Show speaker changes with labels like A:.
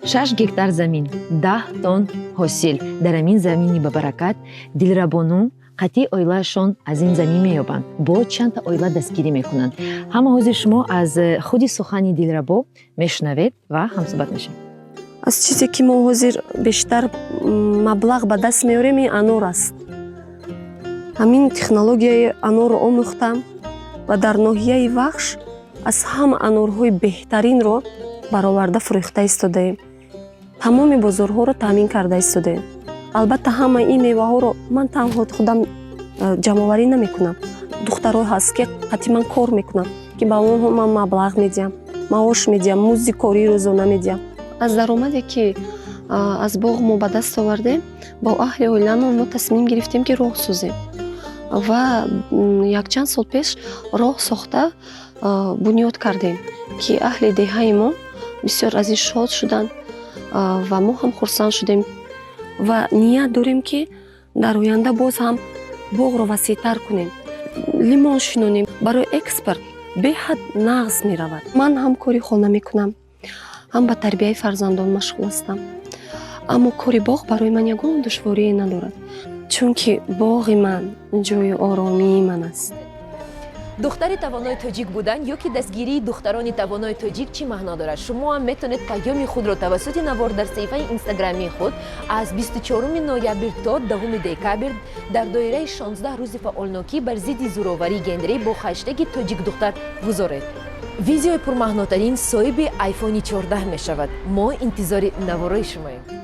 A: 6 гектар замин, 10 тонн ҳосил дар амин замини бабаракат дилрабону қатъи оилаашон аз ин замин меёбанд, бо чандта оила дастгирӣ мекунанд. Ҳама ҳозир шумо аз худи сухани Дилрабо мешунавед ва ҳамсуҳбат мешед.
B: аз чизе ки мо ҳозир бештар маблағ ба даст меорем ин анор аст. ҳамин технологияи анорро омӯхтам ва дар ноҳияи Вахш аз ҳама анорҳои беҳтаринро бароварда фурӯхта истодаем. тамоми бозорҳоро таъмин карда истодаем. албатта ҳама ин меваҳоро ман танҳо худам ҷамъоварӣ намекунам. духтаро ҳаст ки қатъи ман кор мекунам ки ба онҳо ман маблағ медиҳам, маош медиҳам, музди корӣ рӯзона медиҳам. аз даромаде ки аз боғ мо ба даст овардем, бо аҳли оиламон мо тасмим гирифтем ки роҳ созем ва якчанд сол пеш роҳ сохта бунёд кардем ки аҳли деҳаи мо бисёр аз ин шод шуданд ва мо ҳам хурсанд шудем ва ният дорем ки дар оянда боз ҳам боғро васеътар кунем, лимон шинонем. барои экспорт беҳад нағз меравад. ман ҳам кори хона мекунам, ҳам ба тарбияи фарзандон машғул ҳастам, аммо кори боғ барои ман ягон душворие надорад, чунки боғи ман ҷои оромии ман аст.
C: духтари тавонои тоҷик будан ё ки дастгирии духтарони тавонои тоҷик чӣ маъно дорад? Шумо ҳам метавонед паёми худро тавассути Навор дар саҳифаи инстаграмии худ аз 24 ноябр то 2 декабр дар доираи 16 рӯзи фаъолнокӣ бар зидди зӯроварии гендерӣ бо хаштеги тоҷикдухтар гузоред. видеои пурмаънотарин соҳиби айфони 14 мешавад. мо интизори Навораи шумоем.